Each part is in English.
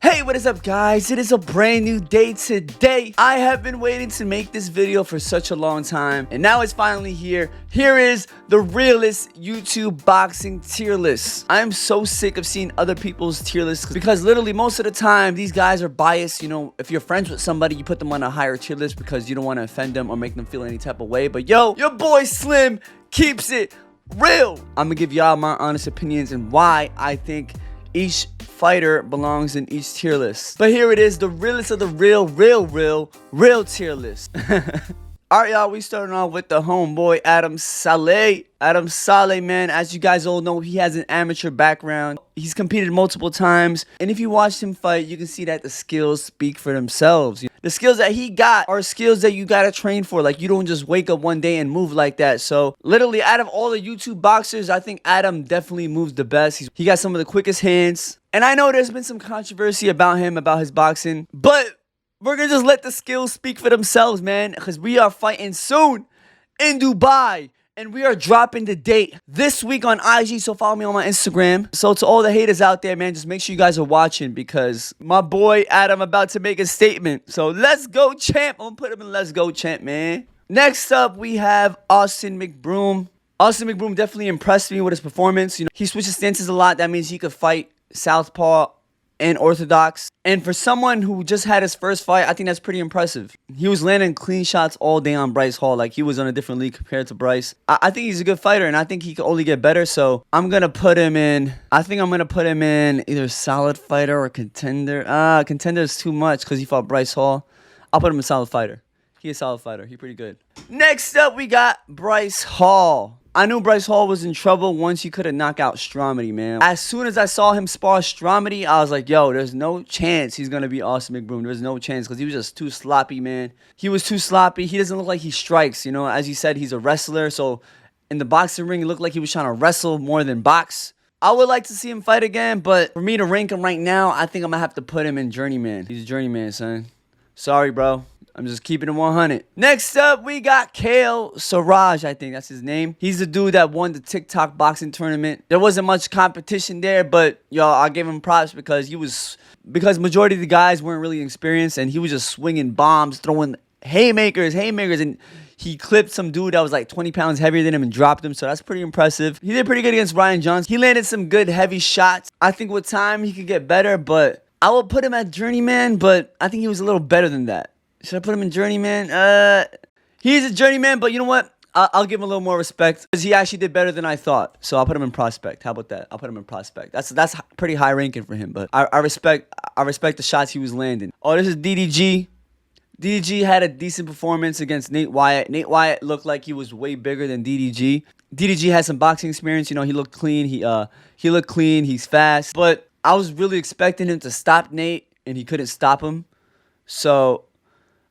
Hey, what is up, guys? It is a brand new day today. I have been waiting to make this video for such a long time, and now it's finally here. Here is the realest YouTube boxing tier list. I am so sick of seeing other people's tier lists because literally most of the time these guys are biased. You know, if you're friends with somebody, you put them on a higher tier list because you don't want to offend them or make them feel any type of way. But yo, your boy Slim keeps it real. I'm gonna give y'all my honest opinions and why I think each fighter belongs in each tier list. But here it is, the realest of the real tier list. Alright, y'all, we starting off with the homeboy Adam Saleh. Adam Saleh, man, as you guys all know, he has an amateur background. He's competed multiple times, and if you watch him fight, you can see that the skills speak for themselves. The skills that he got are skills that you gotta train for. Like, you don't just wake up one day and move like that. So literally, out of all the YouTube boxers, I think Adam definitely moves the best. He got some of the quickest hands, and I know there's been some controversy about him, about his boxing, but we're gonna just let the skills speak for themselves, man, because we are fighting soon in Dubai, and we are dropping the date this week on IG, so follow me on my Instagram. So to all the haters out there, man, just make sure you guys are watching because my boy Adam about to make a statement. So let's go, champ. I'm gonna put him in let's go, champ, man. Next up, we have Austin Mcbroom. Austin Mcbroom definitely impressed me with his performance. You know, he switches stances a lot. That means he could fight southpaw and orthodox, and for someone who just had his first fight, I think that's pretty impressive. He was landing clean shots all day on Bryce Hall, like he was on a different league compared to Bryce. I think he's a good fighter, and I think he can only get better, so I'm gonna put him in, I think I'm gonna put him in either solid fighter or contender. Contender is too much because he fought Bryce Hall. I'll put him in solid fighter. He's a solid fighter. He's pretty good. Next up, we got Bryce Hall. I knew Bryce Hall was in trouble once he could have knocked out Stromety, man. As soon as I saw him spar Stromety, I was like, yo, there's no chance he's going to be Austin Mcbroom. There's no chance because he was just too sloppy, man. He was too sloppy. He doesn't look like he strikes, you know. As you said, he's a wrestler. So in the boxing ring, it looked like he was trying to wrestle more than box. I would like to see him fight again, but for me to rank him right now, I think I'm going to have to put him in journeyman. He's a journeyman, son. Sorry, bro. I'm just keeping it 100. Next up, we got Saurage, I think that's his name. He's the dude that won the TikTok boxing tournament. There wasn't much competition there, but y'all, I gave him props because because majority of the guys weren't really experienced, and he was just swinging bombs, throwing haymakers, and he clipped some dude that was like 20 pounds heavier than him and dropped him, so that's pretty impressive. He did pretty good against Ryan Johnson. He landed some good heavy shots. I think with time he could get better, but I would put him at journeyman, but I think he was a little better than that. Should I put him in journeyman? He's a journeyman, but you know what? I'll give him a little more respect because he actually did better than I thought. So I'll put him in prospect. How about that? I'll put him in prospect. That's pretty high ranking for him, but I respect the shots he was landing. Oh, this is DDG. DDG had a decent performance against Nate Wyatt. Nate Wyatt looked like he was way bigger than DDG. DDG has some boxing experience. You know, he looked clean. He looked clean. He's fast. But I was really expecting him to stop Nate, and he couldn't stop him. So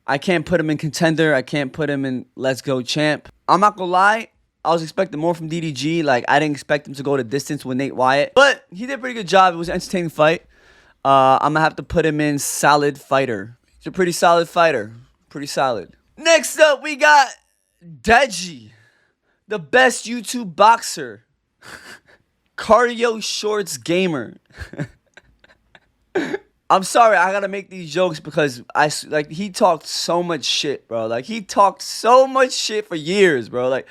I can't put him in contender. I can't put him in let's go champ. I'm not gonna lie. I was expecting more from DDG. Like, I didn't expect him to go the distance with Nate Wyatt. But he did a pretty good job. It was an entertaining fight. I'm gonna have to put him in solid fighter. He's a pretty solid fighter. Pretty solid. Next up, we got Deji, the best YouTube boxer. Cardio shorts gamer. I'm sorry, I gotta make these jokes because he talked so much shit, bro. Like, he talked so much shit for years, bro. Like,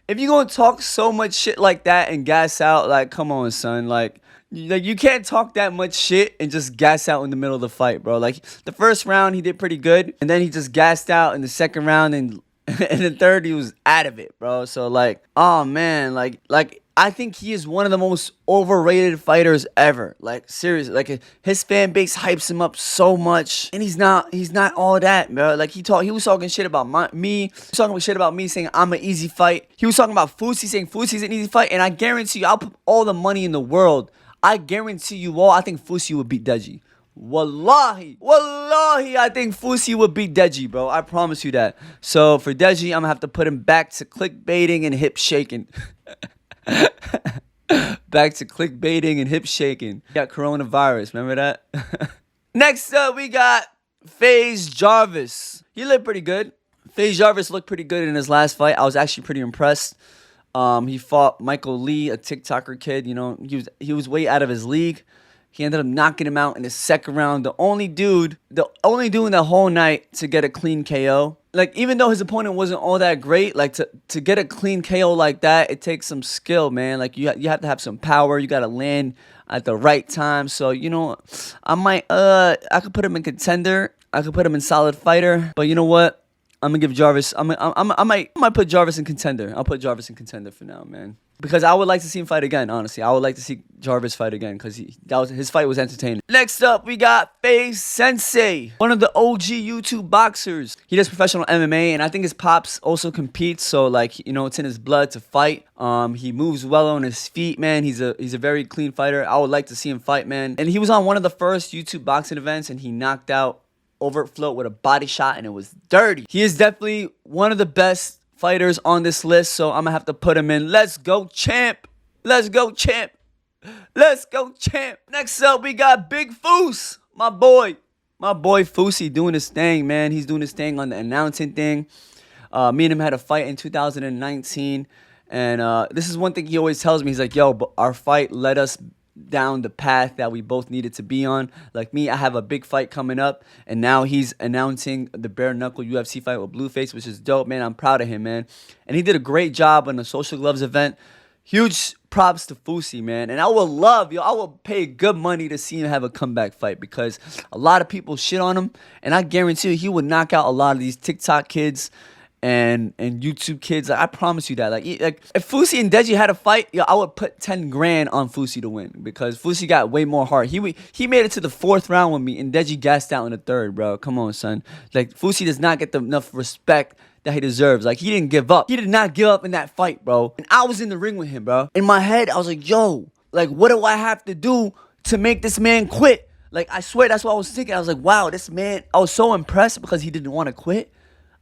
if you gonna talk so much shit like that and gas out, like, come on, son. Like, you can't talk that much shit and just gas out in the middle of the fight, bro. Like, the first round, he did pretty good, and then he just gassed out in the second round, and in the third, he was out of it, bro. So, like, oh, man, like, I think he is one of the most overrated fighters ever. Like, seriously, like, his fan base hypes him up so much, and he's not all that, bro. Like, he was talking shit about me. He was talking shit about me, saying I'm an easy fight. He was talking about Fousey, saying Fousey's an easy fight, and I guarantee you, I'll put all the money in the world. I guarantee you all, I think Fousey would beat Deji. Wallahi, I think Fousey would beat Deji, bro. I promise you that. So for Deji, I'm gonna have to put him back to clickbaiting and hip shaking. Back to clickbaiting and hip shaking. Got coronavirus, remember that? Next up, we got FaZe Jarvis. He looked pretty good. FaZe Jarvis looked pretty good in his last fight. I was actually pretty impressed. He fought Michael Lee, a TikToker kid. You know, he was way out of his league. He ended up knocking him out in the second round. The only dude in the whole night to get a clean KO. Like, even though his opponent wasn't all that great, like, to get a clean KO like that, it takes some skill, man. Like, you have to have some power. You got to land at the right time. So, you know, I could put him in contender. I could put him in solid fighter. But you know what? I'm gonna give Jarvis. I might put Jarvis in contender. I'll put Jarvis in contender for now, man. Because I would like to see him fight again. Honestly, I would like to see Jarvis fight again because his fight was entertaining. Next up, we got Sensei, one of the OG YouTube boxers. He does professional MMA, and I think his pops also competes. So, like, you know, it's in his blood to fight. He moves well on his feet, man. He's a very clean fighter. I would like to see him fight, man. And he was on one of the first YouTube boxing events, and he knocked out Overt Float with a body shot, and it was dirty. He is definitely one of the best fighters on this list, so I'm gonna have to put him in. Let's go, champ. Let's go, champ. Let's go, champ. Next up, we got Big Fouse, my boy Fousey doing his thing, man. He's doing his thing on the announcing thing. Me and him had a fight in 2019, and this is one thing he always tells me. He's like, yo, but our fight led us down the path that we both needed to be on. Like me, I have a big fight coming up, and now he's announcing the bare knuckle UFC fight with Blueface, which is dope, man. I'm proud of him, man. And he did a great job on the Social Gloves event. Huge props to Fousey, man. And I will pay good money to see him have a comeback fight, because a lot of people shit on him, and I guarantee you he would knock out a lot of these TikTok kids and YouTube kids. Like, I promise you that. Like if Fousey and Deji had a fight, I would put 10 grand on Fousey to win, because Fousey got way more heart. He made it to the 4th round with me, and Deji gassed out in the 3rd, bro. Come on, son. Like, Fousey does not get enough respect that he deserves. Like, he didn't give up. He did not give up in that fight, bro. And I was in the ring with him, bro. In my head, I was like, yo, like, what do I have to do to make this man quit? Like, I swear, that's what I was thinking. I was like, wow, this man, I was so impressed because he didn't want to quit.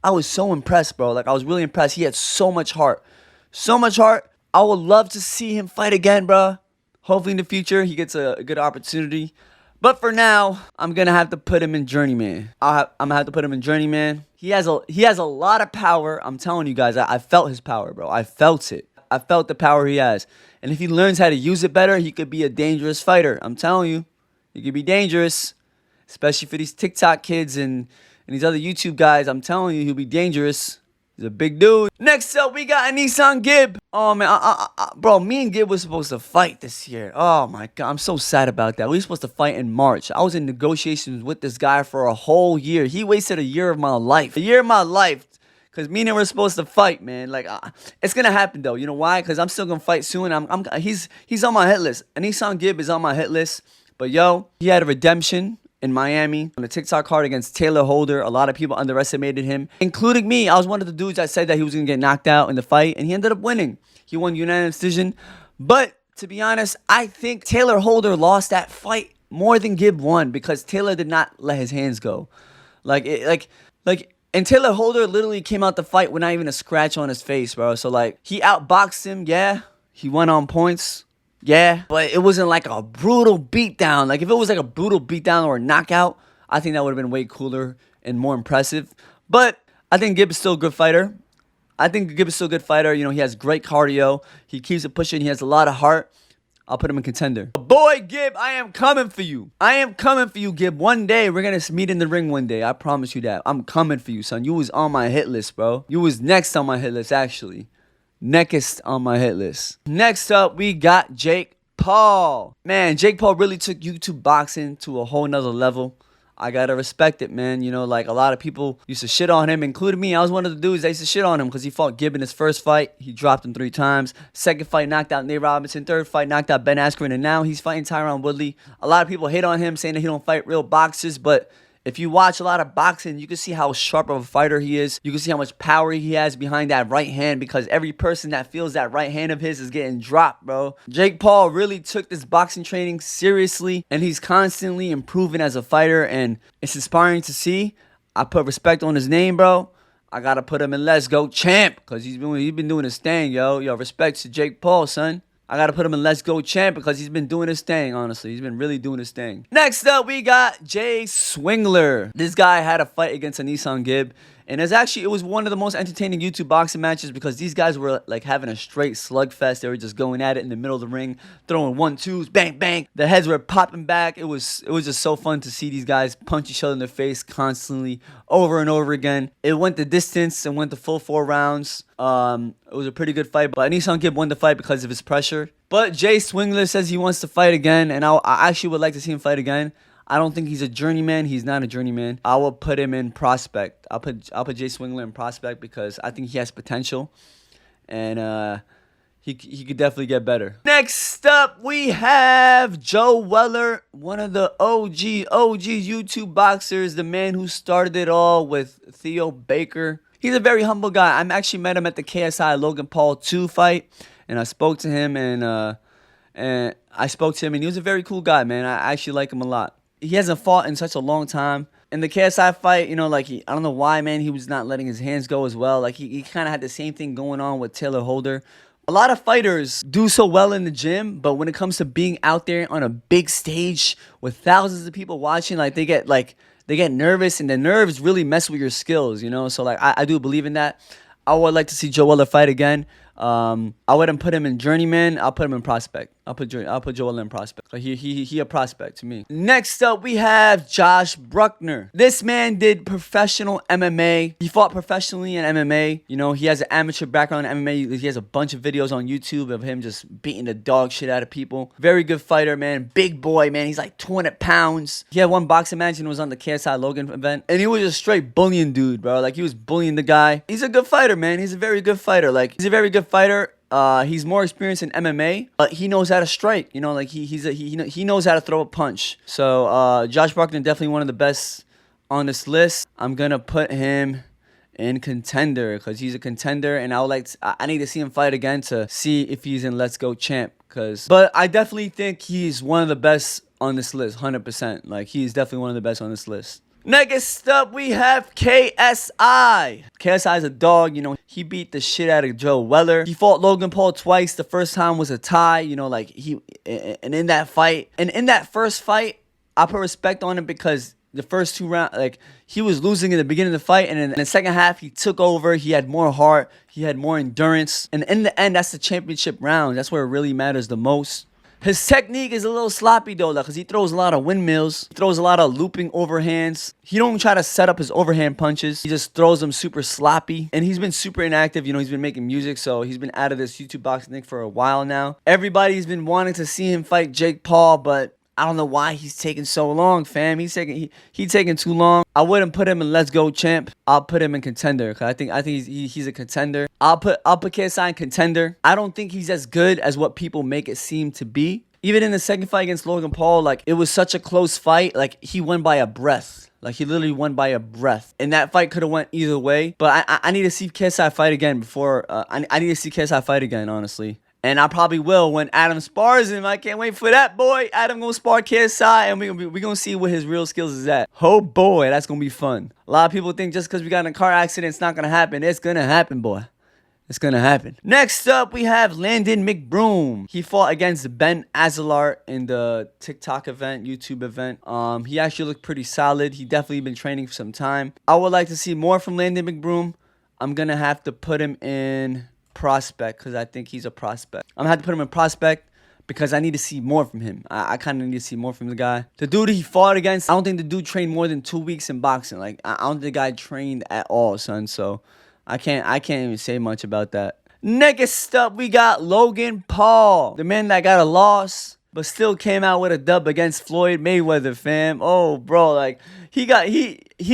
I was so impressed, bro. Like, I was really impressed. He had so much heart. So much heart. I would love to see him fight again, bro. Hopefully in the future he gets a good opportunity. But for now, I'm going to have to put him in Journeyman. I'm going to have to put him in Journeyman. He has a lot of power. I'm telling you guys, I felt his power, bro. I felt it. I felt the power he has. And if he learns how to use it better, he could be a dangerous fighter. I'm telling you. He could be dangerous. Especially for these TikTok kids and these other YouTube guys. I'm telling you, he'll be dangerous. He's a big dude. Next up, we got Nissan Gib. Oh, man. Bro, me and Gib were supposed to fight this year. Oh, my God. I'm so sad about that. We were supposed to fight in March. I was in negotiations with this guy for a whole year. He wasted a year of my life. A year of my life. Because me and him were supposed to fight, man. Like, it's going to happen, though. You know why? Because I'm still going to fight soon. He's on my hit list. And Nissan Gib is on my hit list. But, yo, he had a redemption in Miami on the TikTok card against Taylor Holder. A lot of people underestimated him, including me. I was one of the dudes that said that he was going to get knocked out in the fight, and he ended up winning. He won unanimous decision. But to be honest, I think Taylor Holder lost that fight more than Gib won, because Taylor did not let his hands go. And Taylor Holder literally came out the fight with not even a scratch on his face, bro. So, like, he outboxed him, yeah. He won on points. Yeah, but it wasn't like a brutal beatdown. Like, if it was like a brutal beatdown or a knockout, I think that would have been way cooler and more impressive. But I think Gib is still a good fighter. You know, he has great cardio. He keeps it pushing. He has a lot of heart. I'll put him in contender. Boy, Gib, I am coming for you. Gib. One day, we're going to meet in the ring one day. I promise you that. I'm coming for you, son. You was on my hit list, bro. You was next on my hit list, actually. Next on my hit list. Next up, we got Jake Paul. Man, Jake Paul really took YouTube boxing to a whole nother level. I gotta respect it, man. You know, like, a lot of people used to shit on him, including me. I was one of the dudes that used to shit on him because he fought Gib in his first fight. He dropped him 3 times. Second fight, knocked out Nate Robinson. Third fight, knocked out Ben Askren. And now he's fighting Tyron Woodley. A lot of people hate on him, saying that he don't fight real boxers, but if you watch a lot of boxing, you can see how sharp of a fighter he is. You can see how much power he has behind that right hand, because every person that feels that right hand of his is getting dropped, bro. Jake Paul really took this boxing training seriously, and he's constantly improving as a fighter, and it's inspiring to see. I put respect on his name, bro. I gotta put him in Let's Go Champ, because he's been doing his thing, yo. Yo, respect to Jake Paul, son. I got to put him in Let's Go Champ, because he's been doing his thing, honestly. He's been really doing his thing. Next up, we got Swingler. This guy had a fight against a Nissan Gib, And it was one of the most entertaining YouTube boxing matches because these guys were like having a straight slugfest. They were just going at it in the middle of the ring, throwing 1-2s, bang, bang. The heads were popping back. It was just so fun to see these guys punch each other in the face constantly, over and over again. It went the distance and went the full 4 rounds. It was a pretty good fight, but Anisan Kid won the fight because of his pressure. But Jay Swingler says he wants to fight again, and I actually would like to see him fight again. I don't think he's a journeyman. He's not a journeyman. I will put him in prospect. I'll put Jay Swingler in prospect because I think he has potential, and he could definitely get better. Next up, we have Joe Weller, one of the OG YouTube boxers, the man who started it all with Theo Baker. He's a very humble guy. I actually met him at the KSI Logan Paul 2 fight, and I spoke to him, and he was a very cool guy, man. I actually like him a lot. He hasn't fought in such a long time. In the KSI fight, you know, like, I don't know why, man, he was not letting his hands go as well. Like, he kind of had the same thing going on with Taylor Holder. A lot of fighters do so well in the gym, but when it comes to being out there on a big stage with thousands of people watching, like, they get nervous, and the nerves really mess with your skills, you know? So, like, I do believe in that. I would like to see Joe Weller fight again. I wouldn't put him in journeyman. I'll put him in prospect. I'll put Joel in prospect. Like he a prospect to me. Next up, we have Josh Bruckner. This man did professional MMA. He fought professionally in MMA. You know, he has an amateur background in MMA. He has a bunch of videos on YouTube of him just beating the dog shit out of people. Very good fighter, man. Big boy, man. He's like 200 pounds. He had one boxing match and it was on the KSI Logan event. And he was a straight bullying dude, bro. Like, he was bullying the guy. He's a good fighter, man. He's a very good fighter. Like, he's a very good fighter. He's more experienced in MMA, but he knows how to strike. You know, like he knows how to throw a punch. So Josh Bruckner, definitely one of the best on this list. I'm gonna put him in contender because he's a contender, and I need to see him fight again to see if he's in Let's Go Champ. But I definitely think he's one of the best on this list, 100%. Like, he's definitely one of the best on this list. Next up, we have KSI. KSI is a dog, you know. He beat the shit out of Joe Weller. He fought Logan Paul twice. The first time was a tie, you know, like in that fight. And in that first fight, I put respect on him because the first 2 rounds, like, he was losing in the beginning of the fight, and in the second half, he took over. He had more heart. He had more endurance. And in the end, that's the championship round. That's where it really matters the most. His technique is a little sloppy, though, because he throws a lot of windmills. He throws a lot of looping overhands. He don't try to set up his overhand punches. He just throws them super sloppy. And he's been super inactive. You know, he's been making music, so he's been out of this YouTube boxing thing for a while now. Everybody's been wanting to see him fight Jake Paul, but I don't know why he's taking so long, fam. He's taking too long. I wouldn't put him in Let's Go Champ. I'll put him in contender because I think he's a contender. I'll put KSI in contender. I don't think he's as good as what people make it seem to be. Even in the second fight against Logan Paul, like, it was such a close fight. Like, he won by a breath. Like, he literally won by a breath. And that fight could have went either way. But I need to see KSI fight again before. I need to see KSI fight again, honestly. And I probably will when Adam spars him. I can't wait for that, boy. Adam gonna spar KSI, and we gonna see what his real skills is at. Oh, boy, that's gonna be fun. A lot of people think just because we got in a car accident, it's not gonna happen. It's gonna happen, boy. It's gonna happen. Next up, we have Landon Mcbroom. He fought against Ben Azelart in the TikTok event, YouTube event. He actually looked pretty solid. He definitely been training for some time. I would like to see more from Landon Mcbroom. I'm gonna have to put him in prospect because I think he's a prospect. I'm gonna have to put him in prospect because I need to see more from him. I kind of need to see more from the guy. The dude he fought against, I don't think the dude trained more than 2 weeks in boxing. Like, I don't think the guy trained at all, son. So I can't even say much about that. Next up, we got Logan Paul, the man that got a loss but still came out with a dub against Floyd Mayweather, fam. Oh, bro, like, he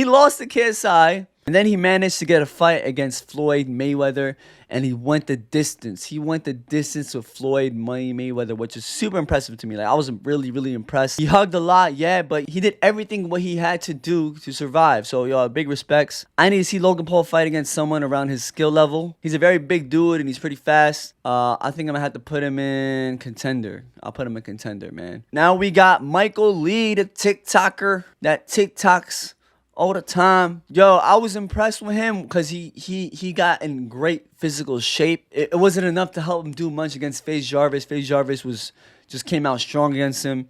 lost to KSI. And then he managed to get a fight against Floyd Mayweather, and he went the distance. He went the distance with Floyd Mayweather, which is super impressive to me. Like, I was really, really impressed. He hugged a lot, yeah, but he did everything what he had to do to survive. So, y'all, big respects. I need to see Logan Paul fight against someone around his skill level. He's a very big dude, and he's pretty fast. I think I'm going to have to put him in contender. I'll put him in contender, man. Now we got Michael Lee, the TikToker that TikToks all the time. Yo, I was impressed with him because he got in great physical shape. It wasn't enough to help him do much against FaZe Jarvis. FaZe Jarvis just came out strong against him.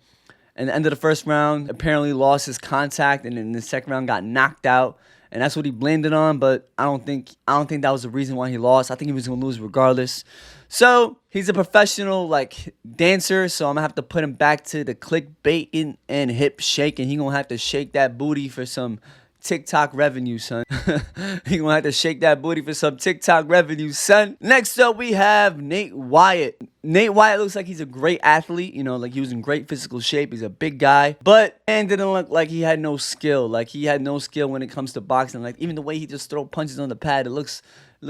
And the end of the first round, apparently lost his contact, and in the second round got knocked out. and that's what he blamed it on. But I don't think that was the reason why he lost. I think he was gonna lose regardless. So he's a professional like dancer, so I'm gonna have to put him back to the clickbaiting and hip shaking. He gonna have to shake that booty for some TikTok revenue, son. He gonna have to shake that booty for some TikTok revenue, son. Next up, we have Nate Wyatt. Nate Wyatt looks like he's a great athlete, you know, like he was in great physical shape. He's a big guy, but man didn't look like he had no skill. Like he had no skill when it comes to boxing. Like even the way he just throw punches on the pad, it looks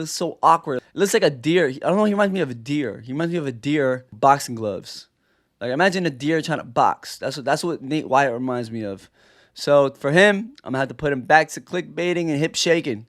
so awkward. It looks like a deer. I don't know, he reminds me of a deer. He reminds me of a deer boxing gloves. Like imagine a deer trying to box. That's what Nate Wyatt reminds me of. So for him, I'm gonna have to put him back to clickbaiting and hip shaking.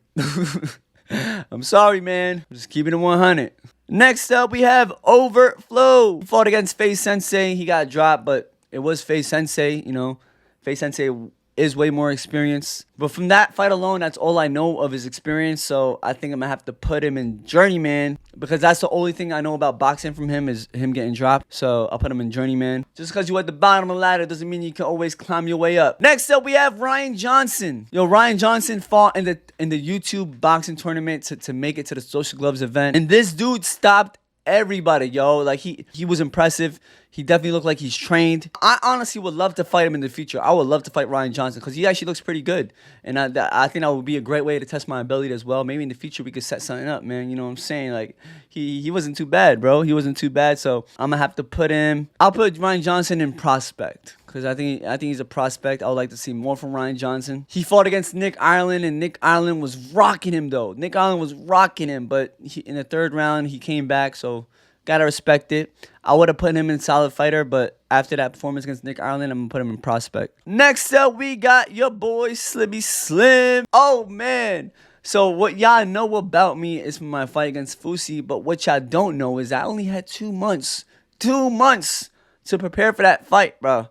I'm sorry, man. I'm just keeping it 100. Next up, we have Overflow. He fought against Fousey Sensei. He got dropped, but it was Fousey Sensei. You know, Fousey Sensei is way more experienced. But from that fight alone, that's all I know of his experience. So I think I'm gonna have to put him in Journeyman, because that's the only thing I know about boxing from him is him getting dropped. So I'll put him in Journeyman. Just because you're at the bottom of the ladder doesn't mean you can always climb your way up. Next up, we have Ryan Johnson. Yo, Ryan Johnson fought in the YouTube boxing tournament to make it to the Social Gloves event, and this dude stopped everybody, yo. Like he was impressive. He definitely looked like he's trained. I honestly would love to fight him in the future. I would love to fight Ryan Johnson because he actually looks pretty good, and I think that would be a great way to test my ability as well. Maybe in the future we could set something up, man. You know what I'm saying? Like he wasn't too bad, bro. He wasn't too bad. So I'm gonna have to put him. I'll put Ryan Johnson in prospect, because I think he's a prospect. I would like to see more from Ryan Johnson. He fought against Nick Ireland, and Nick Ireland was rocking him, though. Nick Ireland was rocking him, but in the third round, he came back, so gotta respect it. I would have put him in solid fighter, but after that performance against Nick Ireland, I'm gonna put him in prospect. Next up, we got your boy Slimmy Slim. Oh, man. So what y'all know about me is from my fight against Fousey, but what y'all don't know is I only had 2 months. 2 months to prepare for that fight, bro.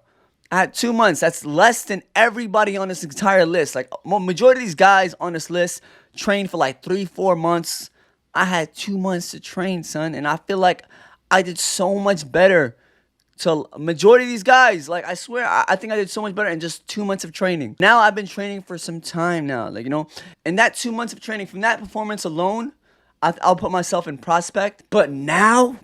I had 2 months. That's less than everybody on this entire list. Like, majority of these guys on this list trained for like 3-4 months. I had 2 months to train, son. And I feel like I did so much better to majority of these guys. Like, I swear, I think I did so much better in just 2 months of training. Now, I've been training for some time now. Like, you know, and that 2 months of training, from that performance alone, I'll put myself in prospect. But now,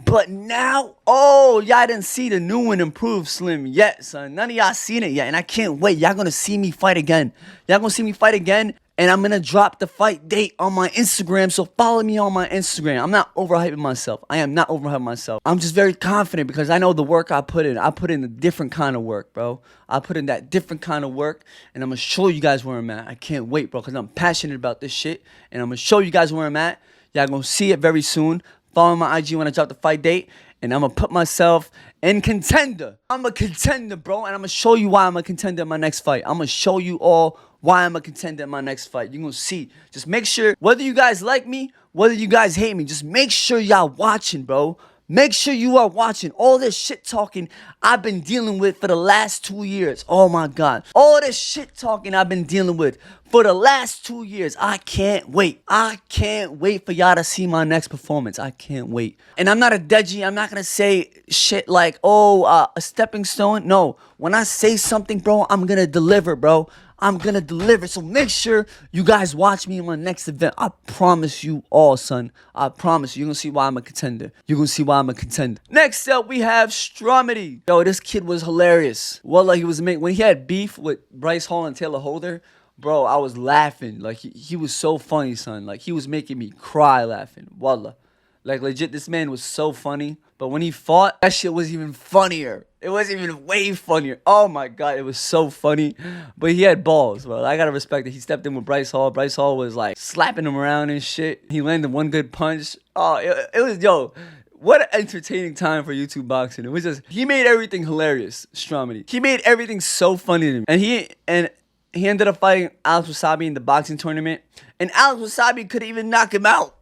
oh, y'all didn't see the new and improved Slim yet, son. None of y'all seen it yet, and I can't wait. Y'all gonna see me fight again. Y'all gonna see me fight again, and I'm gonna drop the fight date on my Instagram, so follow me on my Instagram. I'm not overhyping myself. I am not overhyping myself. I'm just very confident because I know the work I put in. I put in a different kind of work, bro. I put in that different kind of work, and I'm gonna show you guys where I'm at. I can't wait, bro, because I'm passionate about this shit, and I'm gonna show you guys where I'm at. Y'all gonna see it very soon. Follow my IG when I drop the fight date. And I'm gonna put myself in contender. I'm a contender, bro. And I'm gonna show you why I'm a contender in my next fight. I'm gonna show you all why I'm a contender in my next fight. You're gonna see. Just make sure, whether you guys like me, whether you guys hate me, just make sure y'all watching, bro. Make sure you are watching. All this shit talking I've been dealing with for the last 2 years. Oh my God. All this shit talking I've been dealing with for the last 2 years. I can't wait. I can't wait for y'all to see my next performance. I can't wait. And I'm not a Deji. I'm not going to say shit like, oh, a stepping stone. No. When I say something, bro, I'm going to deliver, bro. I'm gonna deliver. So make sure you guys watch me in my next event. I promise you all, son. I promise you. You're gonna see why I'm a contender. You're gonna see why I'm a contender. Next up, we have Stromety. Yo, this kid was hilarious. Wallah, he was when he had beef with Bryce Hall and Taylor Holder, bro, I was laughing. Like, he was so funny, son. Like, he was making me cry laughing. Wallah. Like, legit, this man was so funny. But when he fought, that shit was even funnier. It was even way funnier. Oh, my God. It was so funny. But he had balls, bro. I got to respect it. He stepped in with Bryce Hall. Bryce Hall was, like, slapping him around and shit. He landed one good punch. Oh, it was, yo, what an entertaining time for YouTube boxing. It was just, he made everything hilarious, Stromety. He made everything so funny to me. And he ended up fighting Alex Wasabi in the boxing tournament. And Alex Wasabi couldn't even knock him out.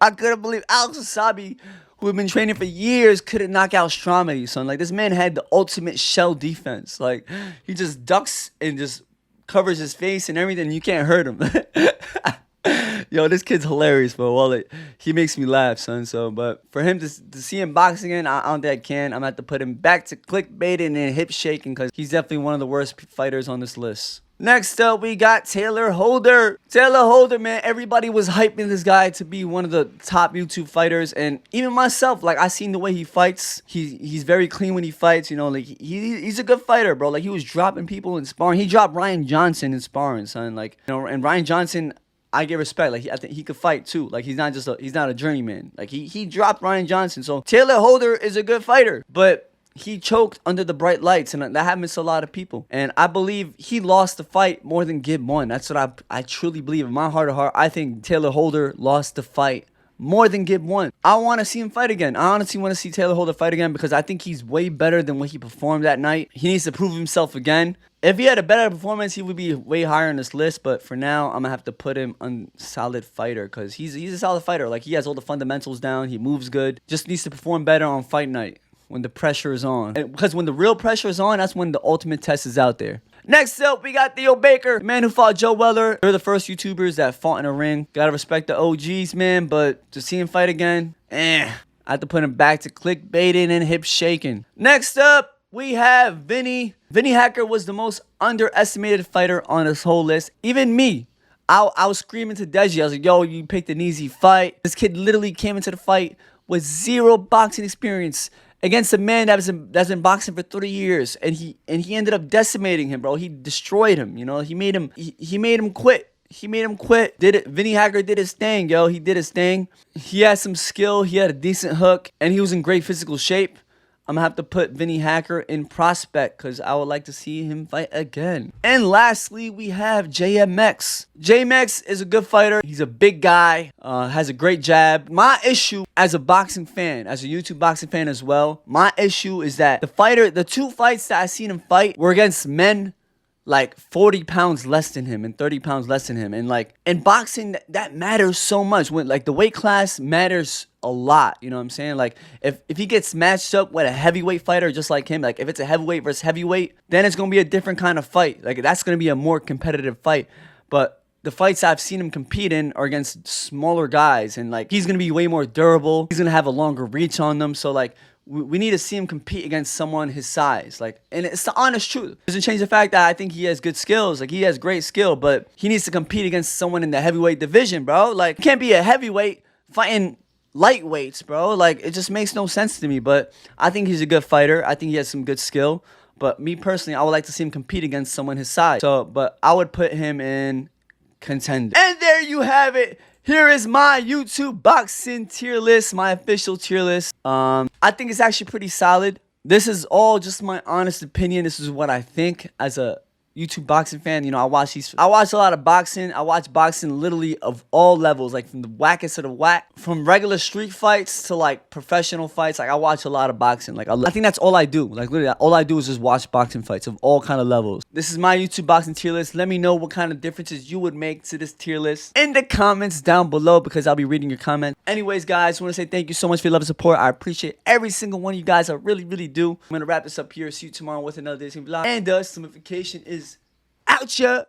I couldn't believe Alex Wasabi, who had been training for years, couldn't knock out Stromety, son. Like, this man had the ultimate shell defense. Like, he just ducks and just covers his face and everything. You can't hurt him. Yo, this kid's hilarious, bro. Well, he makes me laugh, son. So, but for him to see him boxing again, I don't think I can. I'm gonna have to put him back to clickbaiting and hip shaking because he's definitely one of the worst fighters on this list. Next up, we got Taylor Holder. Taylor Holder, man, everybody was hyping this guy to be one of the top YouTube fighters, and even myself, like, I seen the way he fights. He's very clean when he fights, you know, like, he's a good fighter, bro. Like, he was dropping people in sparring. He dropped Ryan Johnson in sparring, son. Like, you know, and Ryan Johnson, I give respect. Like, I think he could fight too. Like, he's not a journeyman. Like, he dropped Ryan Johnson. So Taylor Holder is a good fighter, but he choked under the bright lights, and that happens to a lot of people. And I believe he lost the fight more than Gib won. That's what I truly believe. In my heart of heart, I think Taylor Holder lost the fight more than Gib won. I want to see him fight again. I honestly want to see Taylor Holder fight again because I think he's way better than what he performed that night. He needs to prove himself again. If he had a better performance, he would be way higher on this list. But for now, I'm going to have to put him on solid fighter because he's a solid fighter. Like, he has all the fundamentals down. He moves good. Just needs to perform better on fight night, when the pressure is on. Because when the real pressure is on, that's when the ultimate test is out there. Next up, we got Theo Baker, the man who fought Joe Weller. They're the first YouTubers that fought in a ring. Gotta respect the OGs, man, but to see him fight again, I have to put him back to clickbaiting and hip shaking. Next up, we have Vinnie. Vinnie Hacker was the most underestimated fighter on this whole list. Even me. I was screaming to Deji. I was like, yo, you picked an easy fight. This kid literally came into the fight with zero boxing experience against a man that's been boxing for 30 years, and he ended up decimating him, bro. He destroyed him, you know. He made him quit. He made him quit. Vinnie Hacker did his thing, yo. He did his thing. He had some skill. He had a decent hook, and he was in great physical shape. I'm going to have to put Vinnie Hacker in prospect because I would like to see him fight again. And lastly, we have JMX. JMX is a good fighter. He's a big guy, has a great jab. My issue as a boxing fan, as a YouTube boxing fan as well, my issue is that the two fights that I seen him fight were against men like 40 pounds less than him and 30 pounds less than him. And like in boxing, that matters so much. When like the weight class matters a lot, you know what I'm saying? Like if he gets matched up with a heavyweight fighter just like him, like if it's a heavyweight versus heavyweight, then it's gonna be a different kind of fight. Like that's gonna be a more competitive fight. But the fights I've seen him compete in are against smaller guys, and like he's gonna be way more durable. He's gonna have a longer reach on them. So like we need to see him compete against someone his size. Like, and it's the honest truth. It doesn't change the fact that I think he has good skills. Like, he has great skill, but he needs to compete against someone in the heavyweight division, bro. Like, you can't be a heavyweight fighting lightweights, bro. Like, it just makes no sense to me. But I think he's a good fighter. I think he has some good skill. But me personally, I would like to see him compete against someone his size. So, but I would put him in contender. And there you have it. Here is my YouTube boxing tier list, my official tier list. I think it's actually pretty solid. This is all just my honest opinion. This is what I think as a YouTube boxing fan. You know, I watch a lot of boxing. I watch boxing literally of all levels, like from the wackest of the whack, from regular street fights to like professional fights. Like I watch a lot of boxing. Like I think that's all I do. Like literally all I do is just watch boxing fights of all kind of levels. This is my YouTube boxing tier list. Let me know what kind of differences you would make to this tier list in the comments down below, because I'll be reading your comments. Anyways, guys, I want to say thank you so much for your love and support. I appreciate every single one of you guys. I really, really do. I'm gonna wrap this up here. See you tomorrow with another Disney vlog. And the notification is out ya.